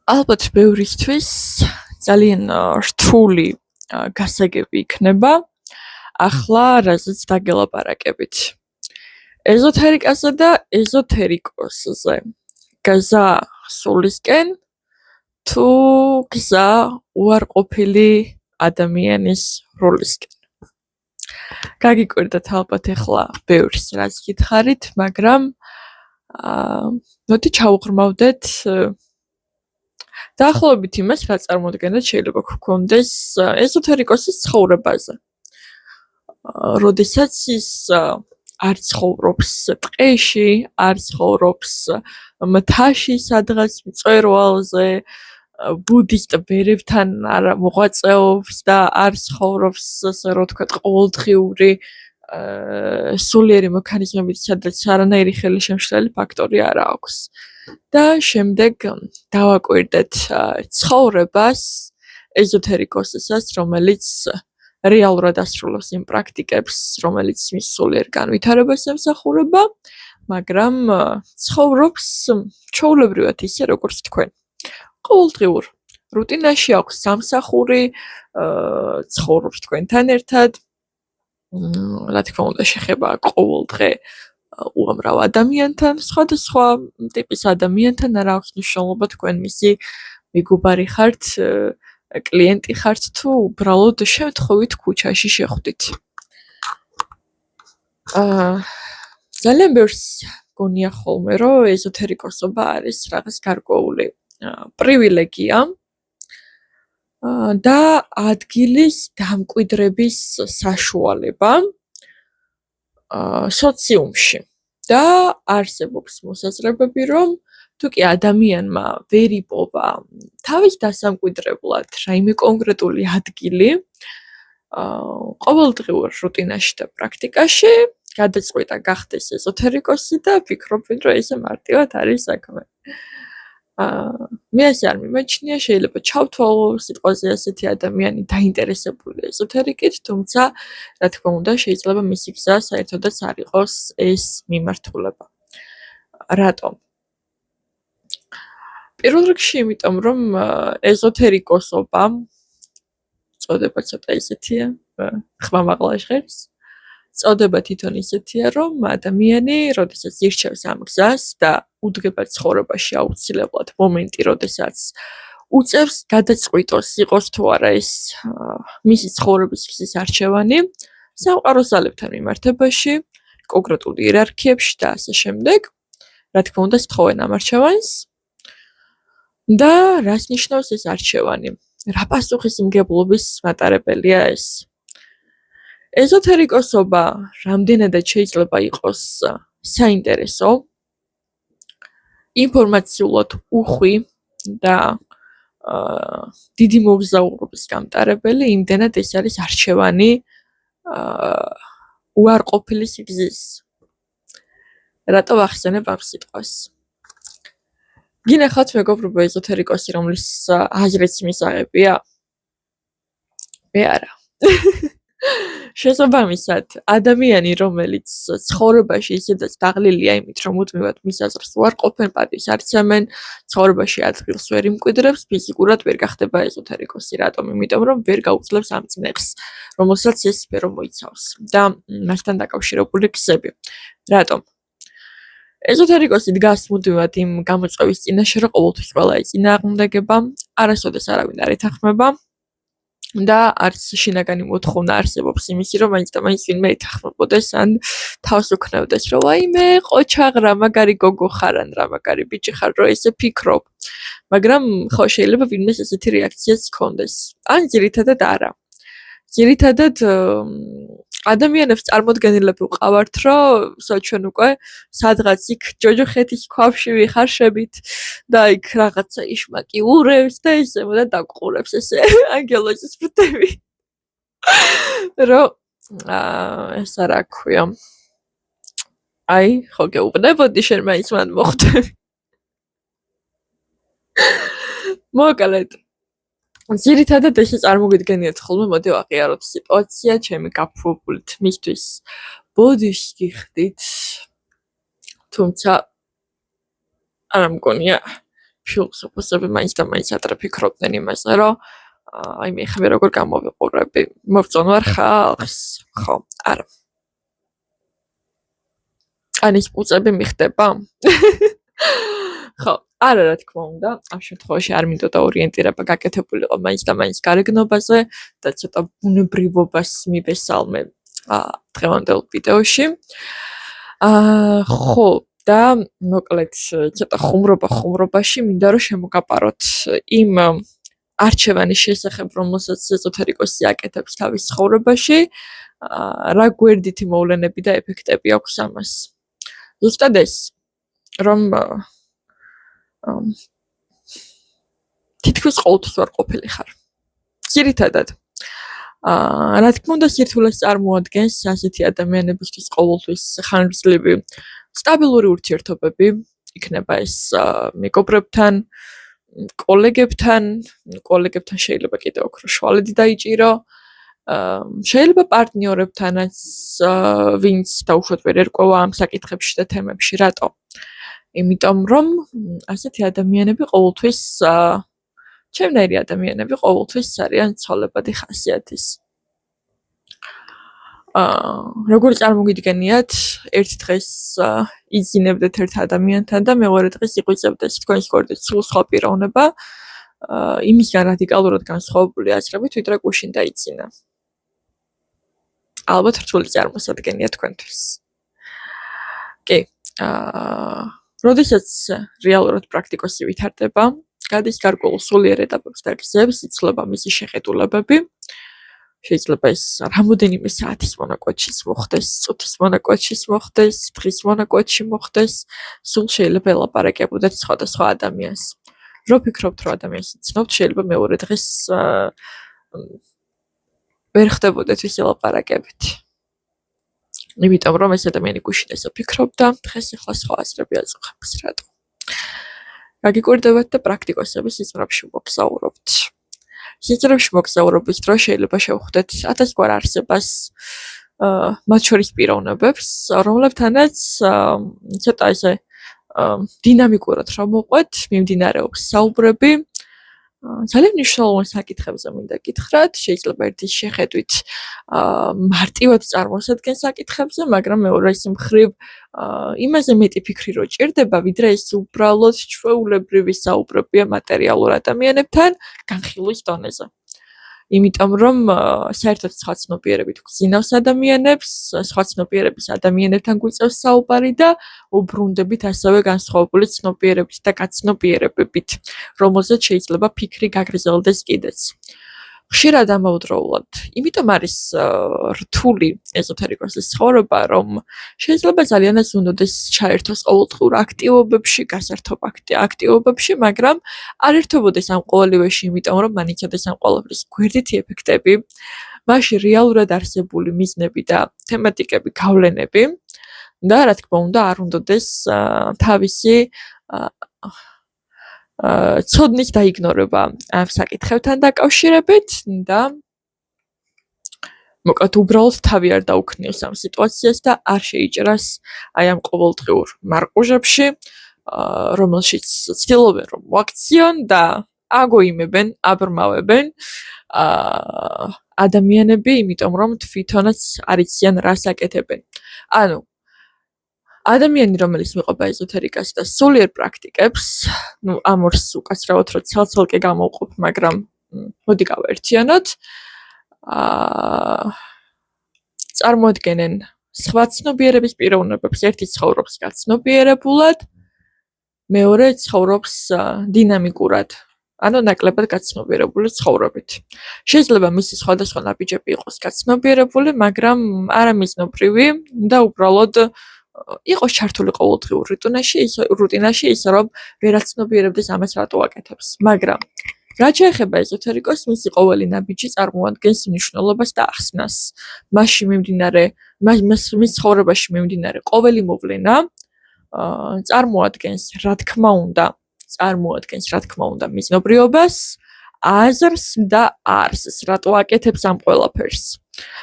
ალბათ ბევრისთვის ძალიან რთული გასაგები იქნება ახლა რაზეც დაგელაპარაკებით. ეზოთერიკასა და ეზოთერიკოსზე გზა სულისკენ თუ გზა უარყოფილი ადამიანის როლისკენ. გაგიკვირდათ ალბათ ახლა ბევრს რაც გითხარით, მაგრამ მოდი ჩავუღრმავდეთ დაახლოებით იმას, რა წარმოადგენდა შეიძლება გქონდეს ეზოთერიკოსის ცხოვრებაზე. როდესაც ის არ ცხოვრობს ტყეში, არ ცხოვრობს მთაში, სადღაც მწვერვალზე, ბუდისტ ბერებთან არ მოღვაწეობს და არ ცხოვრობს, ასე რომ ვთქვათ, ყოველდღიური სულიერი მექანიზმებით, სადაც არანაირი ხელშემშლელი ფაქტორი არ აქვს. და შემდეგ დავაკვირდეთ ცხოვრებას ეზოთერიკოსისას, რომელიც რეალურად ასრულებს იმ პრაქტიკებს, რომელიც მის სულიერ განვითარებას ემსახურება, მაგრამ ცხოვრობს ჩვეულებრივად ისე, როგორც თქვენ. ყოველდღიურ რუტინაში აქვს სამსახური, ცხოვრობს თქვენთან ერთად, რა თქმა უნდა, შეხება ყოველდღე უამრავ ადამიანთან, სხვადასხვა ტიპის ადამიანთან, არა აქვს მნიშვნელობა თქვენ მისი მეგობარი ხართ, კლიენტი ხართ თუ უბრალოდ შემთხვევით ქუჩაში შეხვდით. ძალიან ბევრს გონია ხოლმე, რომ ეზოთერიკოსობა არის რაღაც გარკვეული პრივილეგია და ადგილის დამკვიდრების საშუალება სოციუმში და არსებობს მოსაზრებები, რომ თუკი ადამიანმა ვერ იპოვა თავის დასამკვიდრებლად რაიმე კონკრეტული ადგილი ყოველდღიურ რუტინაში და პრაქტიკაში, გადაწყვიტა გახდეს ეზოთერიკოსი და ფიქრობენ, რომ ესე მარტივად არის საქმე. მე ასე არ მიმაჩნია, შეიძლება ჩავთვალო სიტყვაზე ასეთი ადამიანი დაინტერესებული ეზოთერიკით, თუმცა რა თქმა უნდა, შეიძლება მისი გზა საერთოდაც არ იყოს ეს მიმართულება. რატომ? პირველ რიგში იმიტომ, რომ ეზოთერიკოსობა წოდება ცოტა ისეთია, ხმამაღლა ჟღერს. წოდება თვითონ ისეთია, რომ ადამიანი, როდესაც ირჩევს ამ გზას და უდგება ცხოვრებაში აუცილებლად მომენტი, როდესაც უწევს გადაწყვიტოს იყოს თუ არა ეს მისი ცხოვრების გზის არჩევანი, სამყაროს ძალებთან მიმართებაში, კონკრეტულ იერარქიებში და ასე შემდეგ, რა თქმა უნდა, სთხოვენ ამ არჩევანს და რას ნიშნავს ეს არჩევანი? რა პასუხისმგებლობის მატარებელია ეს? ეზოთერიკოსობა რამდენადაც შეიძლება იყოს საინტერესო, ინფორმაციულად უხვი და დიდი მოგზაურობის გამტარებელი, იმდენად ეს არის არჩევანი უარყოფილი სიგზის. რატო ვახსენებ ამ სიტყვას? გინახავთ მეგობრებო ეზოთერიკოსი, რომლის აზრიც მისაღებია? მე არა. შესაბამისად, ადამიანი, რომელიც ცხოვრებაში ისედაც დაღლილია იმით, რომ მუდმივად მის აზრს უარყოფენ, პატივს არ იცემენ, ცხოვრებაში ადგილს ვერ იმკვიდრებს, ფიზიკურად ვერ გახდება ეზოთერიკოსი. რატომ? იმიტომ, რომ ვერ გაუძლებს ამ წნეხს, რომელსაც ეს სფერო მოიცავს და მასთან დაკავშირებული გზები. რატომ? ეზოთერიკოსი დგას მუდმივად იმ გამოწვევის წინაშე, რომ ყოველთვის ყველა ეწინააღმდეგება, არასოდეს არავინ არ ეთანხმება და არც შინაგანი მოთხოვნა არსებობს იმისი, რომ მაინც და მაინც ვინმე ეთანხმებოდეს ან თავს უქნევდეს, რომ ვაიმე, ყოჩაღ რა მაგარი გოგო ხარ ან რა მაგარი ბიჭი ხარ, რომ ესე ფიქრობ. მაგრამ ხო შეიძლება ვინმეს ესეთი რეაქციაც ჰქონდეს. ან ძირითადად არა. ძირითადად ადამიანებს წარმოდგენილები ვყავართ, რომ ჩვენ უკვე სადღაც იქ ჯოჯოხეთის ქვაბში ვიხარშებით და იქ რაღაცა იშმაკი ურევს და ესე და დაგყურებს ესე ანგელოზის ფრთები. რომ ეს რა ქვია. აი, ხო გეუბნებოდი შენ მაინც მან მოხვდები. მოკლედ ძირითადად ესე წარმოგიდგენიათ ხოლმე, მოდი ვაღიაროთ სიტუაცია, ჩემი გაფუებული თმისთვის ბოდიში გიხდით, თუმცა არ მგონია ფილოსოფოსები მაინც და მაინც ადრე ფიქრობდნენ იმაზე, რომ აი მე ხმე როგორ გამოვიყურები, მოვწონვარ ხალხს, ხო, არა. ანის პუწები მიხდება? ხო, არა რა თქმა უნდა, ამ შემთხვევაში არ მინდოდა ორიენტირება გაკეთებულიყო მაინც და მაინც გარეგნობაზე და ცოტა ბუნებრივობას მივესალმე დღევანდელ ვიდეოში. ხო, და მოკლედ ცოტა ხუმრობაში მინდა რომ შემოგაპაროთ იმ არჩევანის შესახებ, რომელსაც ეზოთერიკოსი აკეთებს თავის ცხოვრებაში, რა გვერდითი მოვლენები და ეფექტები აქვს ამას. ზუსტად ეს, რომ თითქმის ყოველთვის ვარ ყოფილი ხარ. ძირითადად რა თქმა უნდა სირთულეს წარმოადგენს ასეთი ადამიანებისთვის ყოველთვის ხანგრძლივი სტაბილური ურთიერთობები, იქნება ეს მეგობრებთან, კოლეგებთან შეიძლება კიდევ ოქრო შვალედი დაიჭირო, შეიძლება პარტნიორებთანაც, ვინც დაუშვათ ვერ ერკვევა ამ საკითხებში და თემებში, რატო? იმიტომ რომ ასეთი ადამიანები ყოველთვის ჩემნაირი ადამიანები ყოველთვის არიან ცოლებადი ხასიათის. როგორ წარმოგიდგენიათ, ერთ დღეს იძინებდეთ ერთ ადამიანთან და მეორე დღეს იყვიწებდეთ თქვენს გვერდით სულ სხვა პიროვნება, იმისგან რადიკალურად განსხვავებული აზრებით, ვიდრე გუშინ დაიძინა. ალბათ რთული წარმოსადგენია თქვენთვის. კი, როდესაც რეალურად პრაქტიკოსი ვითარდება, გადის გარკვეულ სულიერ ეტაპებს და გზებს, იცვლება მისი შეხედულებები. შეიძლება ეს რამოდენიმე საათის მონაკვეთშიც მოხდეს, წუთის მონაკვეთშიც მოხდეს, დღის მონაკვეთში მოხდეს, სულ შეიძლება ელაპარაკებოდეთ სხვადასხვა ადამიანს. რო ფიქრობთ, რომ ადამიანს იცნობთ, შეიძლება მეორე დღეს ვერ ხდებოდეთ ვის ელაპარაკებით. იმიტომ რომ ეს ადამიანი გუშინ ესე ფიქრობდა, დღეს ახლა სხვა აზრები აწუხებს, რატო? გაგიკვირდებათ და პრაქტიკოსების სიზმრებში მოგზაურობთ. სიზმრებში მოგზაურობის დროს შეიძლება შევხვდეთ 1000 გვარ არსებას, მათ შორის პიროვნებებს, რომლებთანაც ცოტა ესე დინამიკურად რომ მოყვეთ, მიმდინარეობს საუბრები. ძალიან მნიშვნელოვან საკითხებზე მინდა გითხრათ, შეიძლება ერთის შეხედვით მარტივად წარმოსადგენ საკითხებზე, მაგრამ მეორეს მხრივ იმაზე მეტი ფიქრი რო ჭირდება, ვიდრე ეს უბრალოდ ჩვეულებრივი საუბრებია მატერიალურ ადამიანებთან განხილვის დონეზე. იმიტომ რომ საერთოდ სხვა ცნობიერებით გვგზინავს ადამიანებს, სხვა ცნობიერების ადამიანებთან გვიწევს საუბარი და უბრუნდებით ასევე განსხვავებული ცნობიერებით და გაცნობიერებებით, რომელზეც შეიძლება ფიქრი გაგრძელდეს კიდეც. ხშირად ამავდროულად, იმიტომ არის რთული ეზოთერიკოსის ცხოვრება, რომ შეიძლება ძალიანაც უნდოდეს ჩაერთოს ყოველდღიურ აქტივობებში, გასართობ აქტივობებში, მაგრამ არ ერთობოდეს ამ ყოველივეში, იმიტომ რომ მან იცოდეს ამ ყველაფრის გვერდითი ეფექტები, მასში რეალურად არსებული მიზნები და თემატიკები, გავლენები და რა თქმა უნდა არ უნდოდეს თავისი ცოდნის დაიგნორება ამ საკითხებთან დაკავშირებით და მოკლედ უბრალოდ თავი არ დაუქნიოს ამ სიტუაციას და არ შეიჭრას აი ამ ყოველდღიურ მარყუჟებში, რომელშიც ცდილობენ რომ მოაქციონ და აგოიმებენ, აბრმავებენ ადამიანები, იმიტომ რომ თვითონაც არ იციან რას აკეთებენ. ანუ ადამიანი, რომელიც მიყვება ეზოთერიკას და სულიერ პრაქტიკებს, ამ ორს უკაცრავად რო ცალ-ცალკე გამოვყოფ, მაგრამ მოდი გავაერთიანოთ. წარმოადგენენ სხვა ცნობიერების პიროვნებებს, ერთი ცხოვრობს გაცნობიერებულად, მეორე ცხოვრობს დინამიკურად, ანუ ნაკლებად გაცნობიერებული ცხოვრობით. შეიძლება მისი სხვადასხვა ნაბიჯები იყოს გაცნობიერებული, მაგრამ არამიზნობრივი და უბრალოდ იყოს ჩართული ყოველდღიურ რუტინაში, ისე რომ ვერაცნობიერებდეს ამას რატო აკეთებს. მაგრამ რაც შეეხება ეზოთერიკოს, მისი ყოველი ნაბიჯი წარმოადგენს მნიშვნელობას და ახსნას. მის ცხოვრებაში მიმდინარე ყოველი მოვლენა წარმოადგენს, რა თქმა უნდა, მიზნობრიობას, აზრს და არსს, რატო აკეთებს ამ ყველაფერს.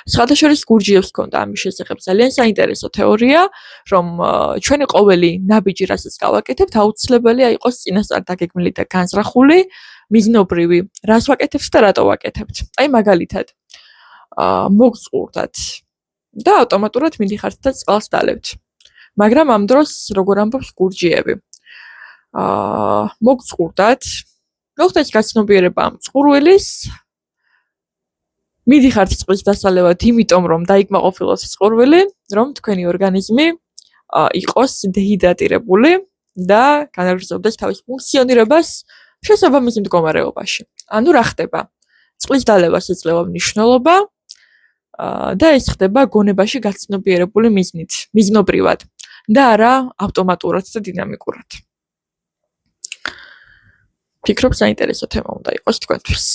სხვადასხვა გურჯიებს ჰქონდა ამის შესახებ ძალიან საინტერესო თეორია, რომ ჩვენი ყოველი ნაბიჯი, რასაც გავაკეთებთ, აუცილებელია იყოს წინასწარ დაგეგმილი და განზრახული, მიზნობრივი, რას ვაკეთებთ და რატო ვაკეთებთ. აი მაგალითად, მოგწყურდათ და ავტომატურად მიდიხართ და წყალს დალებთ. მაგრამ ამ დროს როგორ ამბობს გურჯიები? მოგწყურდათ, მოხდეთ გაცნობიერება ამ წყურვილის, მიდიხართ წყლის დასალევად, იმიტომ რომ დაიკმაყოფილოთ წყურვილი, რომ თქვენი ორგანიზმი იყოს დეჰიდრატირებული და განაგრძობდეს თავის ფუნქციონირებას შესაბამის მდგომარეობაში. ანუ რა ხდება? წყლის დალევას ეძლევა მნიშვნელობა და ეს ხდება გონებაში გაცნობიერებული მიზნით, მიზნობრივად და არა ავტომატურად და დინამიკურად. ფიქრობ საინტერესო თემა უნდა იყოს თქვენთვის.